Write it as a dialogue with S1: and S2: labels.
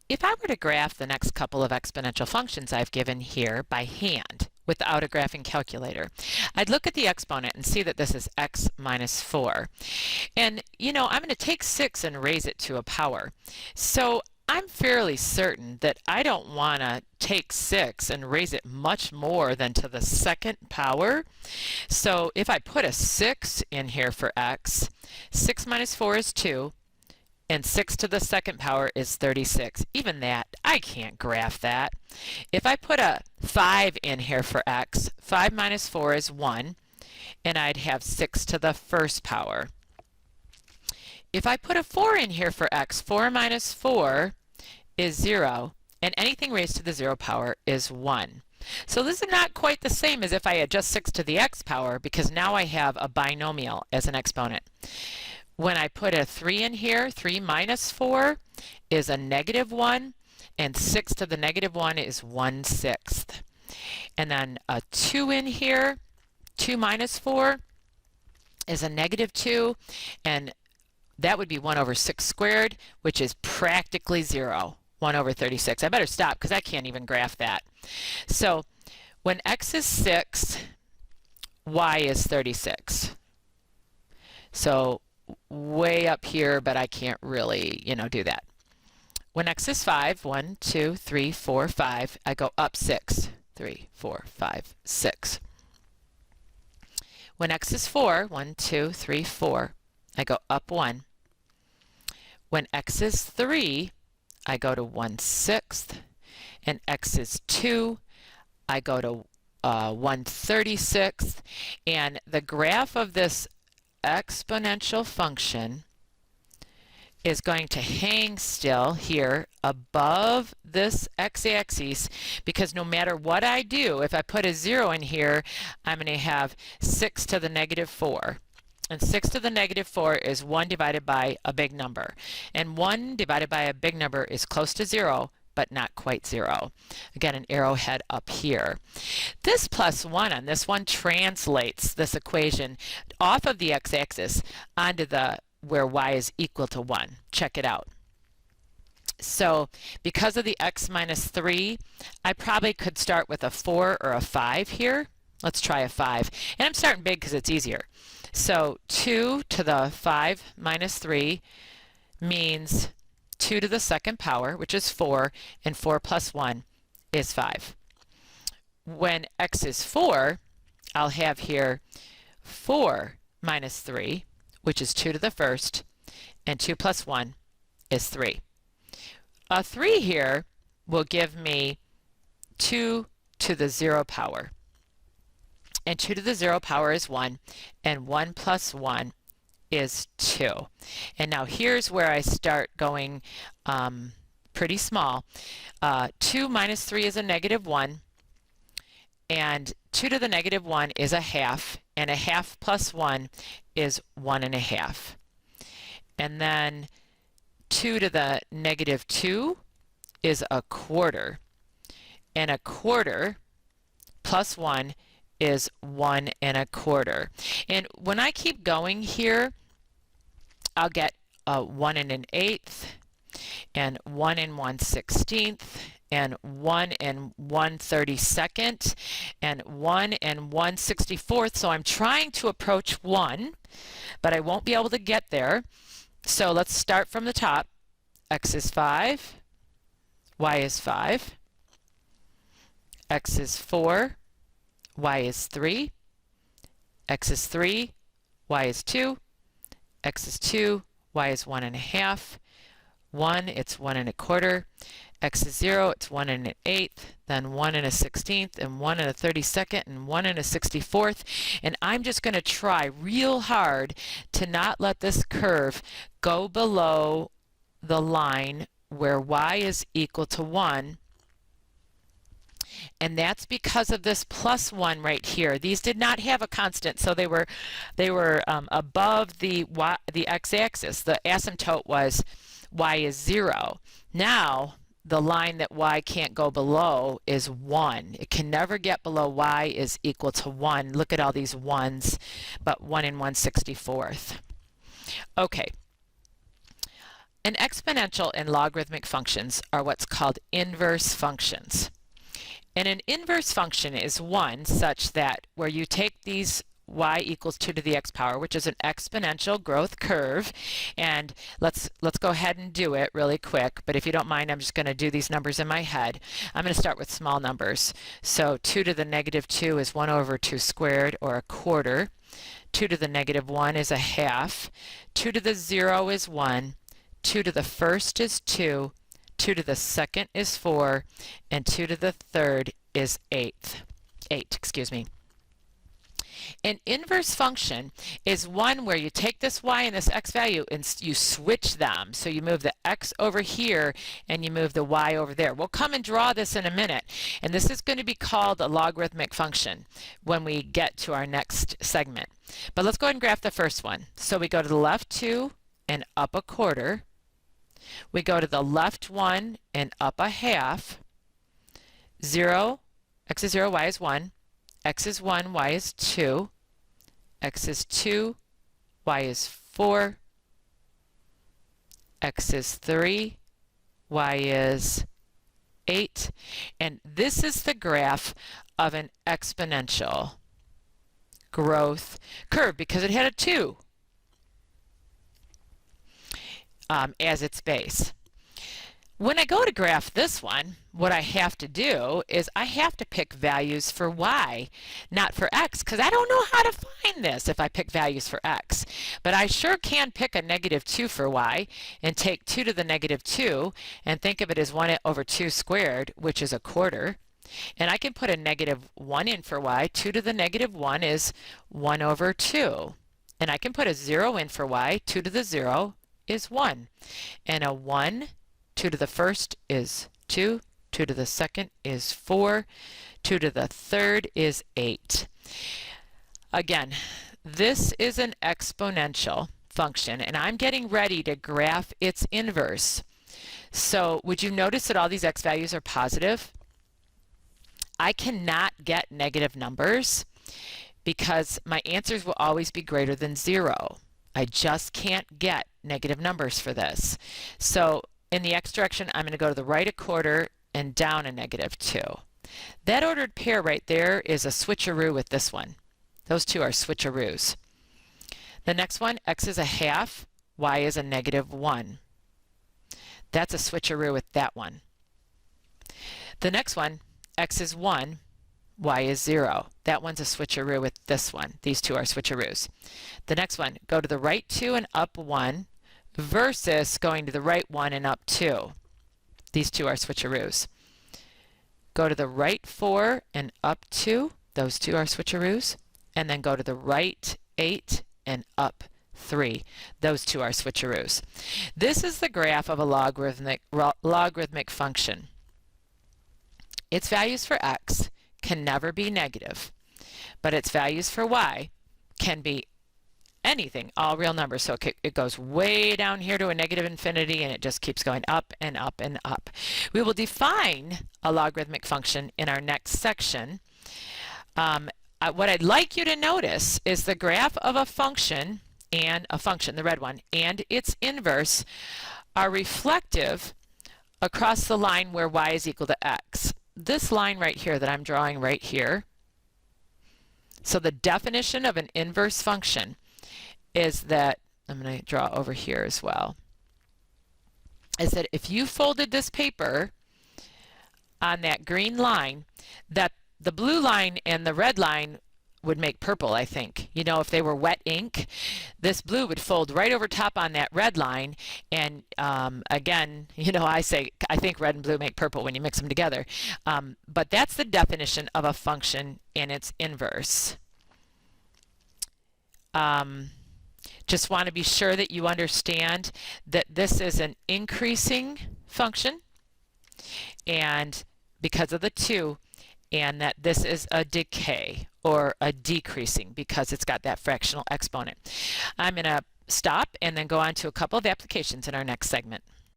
S1: if I were to graph the next couple of exponential functions I've given here by hand without a graphing calculator, I'd look at the exponent and see that this is x minus 4. And, you know, I'm going to take 6 and raise it to a power. So I'm fairly certain that I don't want to take 6 and raise it much more than to the second power. So if I put a 6 in here for x, 6 minus 4 is 2. And 6 to the second power is 36. Even that, I can't graph that. If I put a 5 in here for x, 5 minus 4 is 1, and I'd have 6 to the first power. If I put a 4 in here for x, 4 minus 4 is 0, and anything raised to the 0 power is 1. So this is not quite the same as if I had just 6 to the x power, because now I have a binomial as an exponent. When I put a 3 in here, 3 minus 4 is a negative 1, and 6 to the negative 1 is 1/6. And then a 2 in here, 2 minus 4 is a negative 2, and that would be 1 over 6 squared, which is practically 0, 1 over 36. I better stop because I can't even graph that. So when x is 6, y is 36. So way up here, but I can't really, do that. When x is 5, 1, 2, 3, 4, 5, I go up 6, 3, 4, 5, 6. When x is 4, 1, 2, 3, 4, I go up 1. When x is 3, I go to 1/6, and x is 2, I go to 1/36, and the graph of this exponential function is going to hang still here above this x-axis, because no matter what I do, if I put a 0 in here, I'm going to have 6 to the negative 4. And 6 to the negative 4 is 1 divided by a big number. And 1 divided by a big number is close to 0, but not quite 0. Again, an arrowhead up here. This plus 1 on this one translates this equation off of the x-axis onto where y is equal to 1. Check it out. So because of the x minus 3, I probably could start with a 4 or a 5 here. Let's try a 5. And I'm starting big because it's easier. So 2 to the 5 minus 3 means 2 to the second power, which is 4, and 4 plus 1 is 5. When x is 4, I'll have here 4 minus 3, which is 2 to the first, and 2 plus 1 is 3. A 3 here will give me 2 to the 0 power. And 2 to the 0 power is 1, and 1 plus 1 is 2. And now here's where I start going pretty small. 2 minus 3 is a negative 1, and 2 to the negative 1 is a half, and a half plus 1 is 1.5. And then 2 to the negative 2 is a quarter, and a quarter plus 1 is 1.25. And when I keep going here, I'll get 1 1/8, and 1 1/16, and 1 1/32, and 1 1/64. So I'm trying to approach 1, but I won't be able to get there. So let's start from the top. X is 5, y is 5, x is 4, y is 3, x is 3, y is 2, x is 2, y is 1.5, 1, it's 1.25, x is 0, it's 1 1/8, then 1 1/16, and 1 1/32, and 1 1/64. And I'm just going to try real hard to not let this curve go below the line where y is equal to 1. And that's because of this plus 1 right here. These did not have a constant, so they were above the x-axis. The asymptote was y is 0. Now the line that y can't go below is 1. It can never get below y is equal to 1. Look at all these 1s, but 1 1/64. Okay. An exponential and logarithmic functions are what's called inverse functions. And an inverse function is one such that where you take these y equals 2 to the x power, which is an exponential growth curve, and let's go ahead and do it really quick, but if you don't mind, I'm just going to do these numbers in my head. I'm going to start with small numbers. So 2 to the negative 2 is 1 over 2 squared, or a quarter. 2 to the negative 1 is a half. 2 to the 0 is 1. 2 to the first is 2. 2 to the second is 4, and 2 to the third is 8. An inverse function is one where you take this y and this x value and you switch them. So you move the x over here and you move the y over there. We'll come and draw this in a minute. And this is going to be called a logarithmic function when we get to our next segment. But let's go ahead and graph the first one. So we go to the left 2 and up a quarter. We go to the left 1 and up a half. 0, x is 0, y is 1. X is 1, y is 2. X is 2, y is 4. X is 3, y is 8. And this is the graph of an exponential growth curve because it had a 2 as its base. When I go to graph this one, what I have to do is I have to pick values for y, not for x, because I don't know how to find this if I pick values for x. But I sure can pick a negative 2 for y and take 2 to the negative 2 and think of it as 1 over 2 squared, which is a quarter. And I can put a negative 1 in for y. 2 to the negative 1 is 1 over 2. And I can put a 0 in for y. 2 to the 0 is 1. And a 1, 2 to the first is 2, 2 to the second is 4, 2 to the third is 8. Again, this is an exponential function, and I'm getting ready to graph its inverse. So would you notice that all these x values are positive? I cannot get negative numbers because my answers will always be greater than 0. I just can't get negative numbers for this. So in the x direction, I'm going to go to the right a quarter and down a negative 2. That ordered pair right there is a switcheroo with this one. Those two are switcheroos. The next one, x is a half, y is a negative 1. That's a switcheroo with that one. The next one, x is 1, y is 0. That one's a switcheroo with this one. These two are switcheroos. The next one, go to the right 2 and up 1. Versus going to the right 1 and up 2. These two are switcheroos. Go to the right 4 and up 2. Those two are switcheroos. And then go to the right 8 and up 3. Those two are switcheroos. This is the graph of a logarithmic function. Its values for x can never be negative, but its values for y can be anything, all real numbers. So it goes way down here to a negative infinity, and it just keeps going up and up and up. We will define a logarithmic function in our next section. What I'd like you to notice is the graph of a function and a function, the red one, and its inverse are reflective across the line where y is equal to x. This line right here that I'm drawing right here. So the definition of an inverse function is that, I'm going to draw over here as well, is that if you folded this paper on that green line, that the blue line and the red line would make purple, I think. You know, if they were wet ink, this blue would fold right over top on that red line, and again, you know, I think red and blue make purple when you mix them together. But that's the definition of a function in its inverse. Just want to be sure that you understand that this is an increasing function, and because of the 2, and that this is a decay or a decreasing because it's got that fractional exponent. I'm going to stop and then go on to a couple of applications in our next segment.